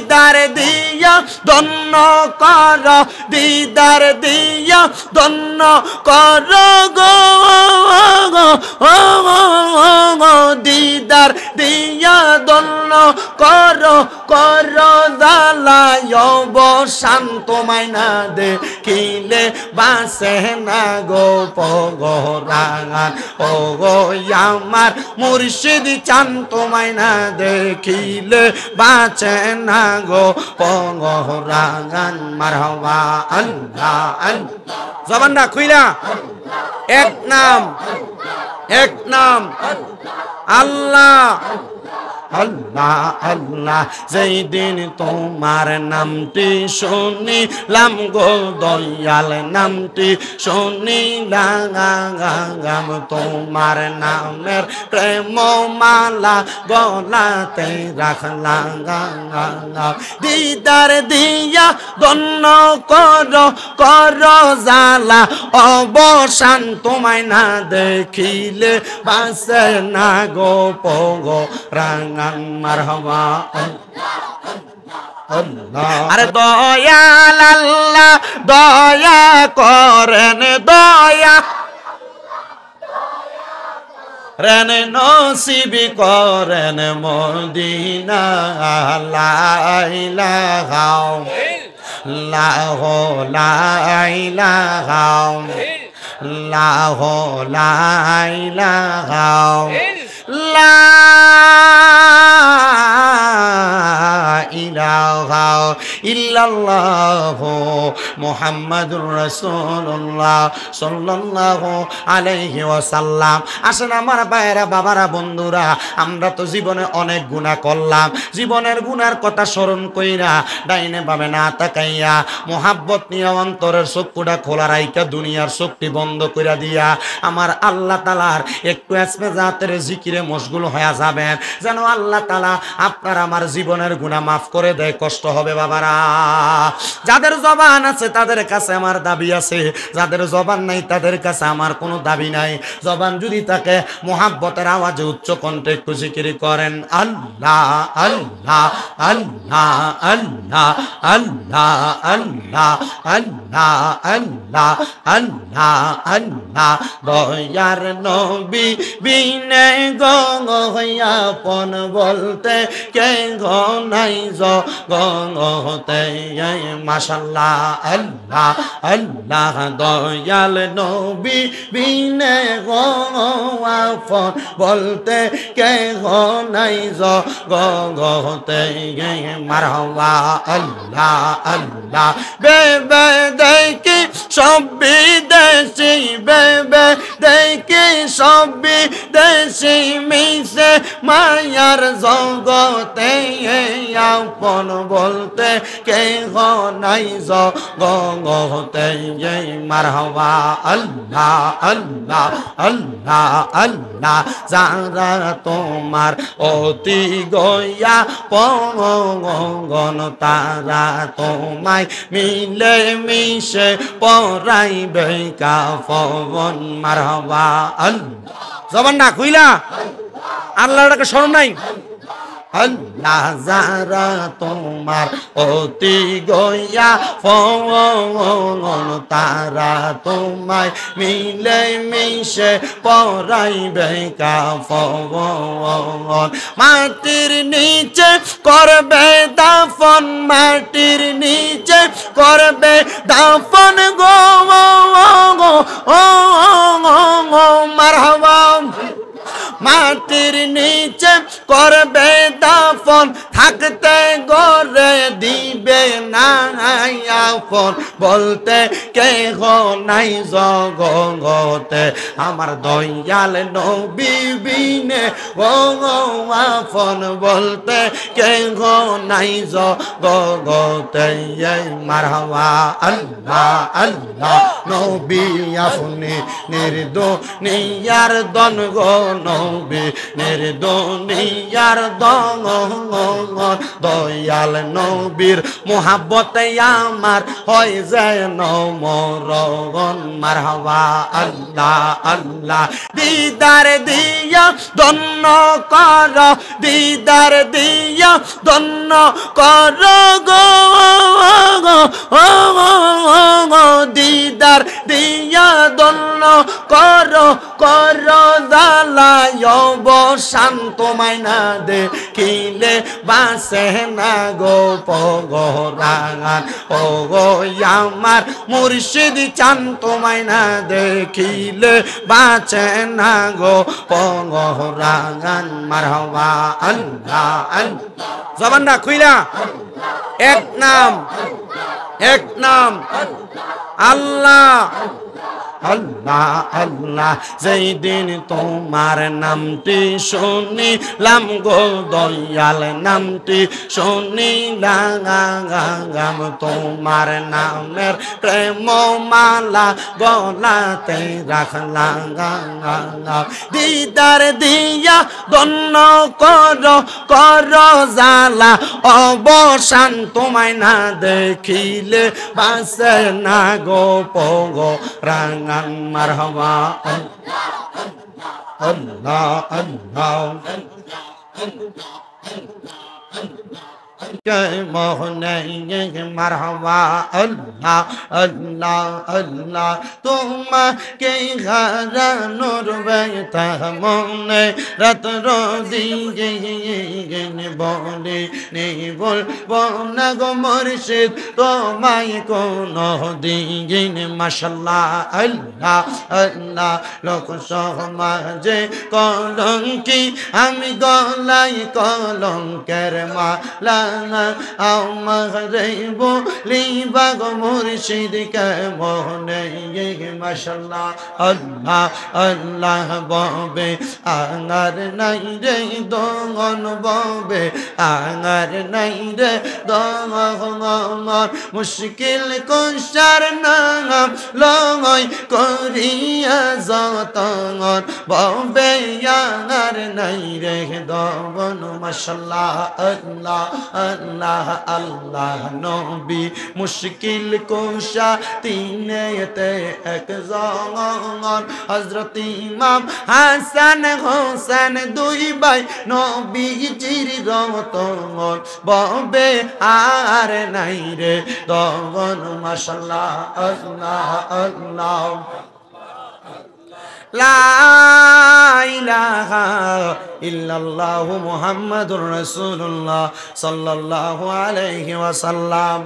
দিদার দিয়া ধন্য কর দিদার দিয়া ধন্য কর গো দিদার দিয়া ধন্য কর কর জালায় অবসান তোমায় না দেখিলে বাসে না গো পগরাঙান ও গো আমার মুর্শিদ চান তোমায় না দেখিলে বাঁচে না গো পগরাঙান মারহাবা আল্লাহ আল্লাহ জবানটা খুইলা এক নাম আল্লাহ আল্লাহ আল্লাহ যেই দিন তোমার নামটি শুনিলাম গো দয়াল নামটি শুনিলাম তোমার নামের প্রেম মালা গলাতে রাখলাম দিদার দিয়া ধন্য কর জালা অবসান তোমায় না দেখিলে বাসে না গো পগো রাঙা মারহাবা আরে দয়াল আল্লাহ দয়া করেন দয়া রেন নসিব করেন মদিনা লা ইলাহা ইল্লাল্লাহ লা ইলাহা ইল্লাল্লাহ লা ইলাহা লা ইলাহা ইল্লাল্লাহ মুহাম্মাদুর রাসূলুল্লাহ সাল্লাল্লাহু আলাইহি ওয়াসাল্লাম। আসেন আমার ভাইরা বাবারা বন্ধুরা, আমরা তো জীবনে অনেক গুনাহ করলাম, জীবনের গুনার কথা স্মরণ কইরা ডাইনে বামে না তাকাইয়া মোহাব্বত নিয়ে অন্তরের চক্ষুটা খোলা রাইকা দুনিয়ার চোখটি বন্ধ কইরা দিয়া আমার আল্লাহ তাআলার একটু আসমে জাতের জিকিরে মশগুল হয়ে যাবেন, যেন আল্লাহ তাআলা আপনার আমার জীবনের গুনাহ মাফ করে দেয়। কষ্ট হবে বাবারা, যাদের জবান আছে তাদের কাছে আমার দাবি আছে, যাদের জবান নাই তাদের কাছে আমার কোনো দাবি নাই। জবান যদি থাকে মোহাব্বতের আওয়াজে উচ্চ কণ্ঠে একটু জিকির করেন আল্লাহ আল্লাহ আল্লাহ আল্লাহ আল্লাহ আল্লাহ আল্লাহ আল্লাহ আল্লাহ আল্লাহ দয়ার নবী বিনে গঙ্গয়াপন বলতে কে নাই জগতে মাশাআল্লাহ আল্লাহ আল্লাহ দয়াল নবী বিনে গঙ্গয়াপন বলতে কে নাই জগতে মারহাবা আল্লাহ আল্লাহ বেবে দেখি সব বিদেশি বেবে দেখি সব বিদেশি মিশে মায়ার জগতে আপন বলতে কে নাই জগতে মারহাবা আল্লাহ আল্লাহ আল্লাহ আল্লাহ যারা তোমার অতি গয়া পঙ্গন তারা তোমায় মিলে মিশে পরাইবে কাফন মারহাবা আল্লাহ জবানটা খুইলা আল্লাহটাকে স্মরণ নাই আল্লাহ যারা তোমার অতি গয়া ফন তারা তোমায় মিলে মিশে পরাইবে কাফন মাটির নিচে করবে দাফন মাটির নিচে করবে দাফন গো মারহাবা মাটির নিচে করবে দাফন থাকতে গড়ে দিবে না আপন বলতে কে নাই জগতে আমার দয়াল নবী বিনে আপন বলতে কে নাই জগতে মারহাবা আল্লাহ আল্লাহ নবী আপনি নির্দো নিয়ার দন গো মুবিনের দুনিয়ার দয়াল নবীর মোহাব্বতে আমার হয় যেন মরণ মারহাবা আল্লাহ আল্লাহ দিদার দিয়া ধন্য কর দিদার দিয়া ধন্য কর গো দিদার দিয়া ধন্য কর কর জালায় অবসান তোমায় না দেখিলে বাসে না গো পগরাঙান ও গো আমার মুর্শিদ চান তোমায় না দেখিলে বাঁচে না গো পগরাঙান মারহাবা আল্লাহ আল্লাহ জবানটা খুইলা এক নাম আল্লাহ আল্লাহ আল্লাহ যেই দিন তোমার নামটি শুনিলাম গো দয়াল নামটি শুনিলাম তোমার নামের প্রেম মালা গলাতে রাখলাম দিদার দিয়া ধন্য কর জালা অবসান তোমায় না দেখিলে বাসে না গো পগো রাঙা মারহাবা আল্লাহ আল্লাহ জয় মোহনে মারহাবা আল্লাহ আল্লাহ আল্লাহ তোমাকে হারানোর ব্যথা মনে রাত্র দিন বলে বলবো না গো মুর্শিদ তোমায় কোনো দিন মাশাআল্লাহ আল্লাহ আল্লাহ লোক সমাজে কলঙ্কি আমি গলায় কলঙ্কের মালা আমারে বলিবা গো মুর্শিদ কে মনে মাশাআল্লাহ আল্লাহ আল্লাহ ববে আঙ্গার নাই রে দঙ্গন ববে আঙ্গার নাই রে দঙ্গন মুশকিল কুশার নাম লয় করিয়া যতন ববে আঙ্গার নাই রে দঙ্গন মাশাআল্লাহ আল্লাহ আল্লাহ আল্লাহ নবী মুশকিল কুশা তিনেতে একজন হযরত ইমাম হাসান হোসেন দুই ভাই নবীজির রতন ববে আর নাই রে দগন মাশাআল্লাহ আল্লাহ আল্লাহ লা ইলাহা ইল্লাল্লাহু মুহাম্মাদুর রাসূলুল্লাহ সাল্লাল্লাহু আলাইহি ওয়াসাল্লাম।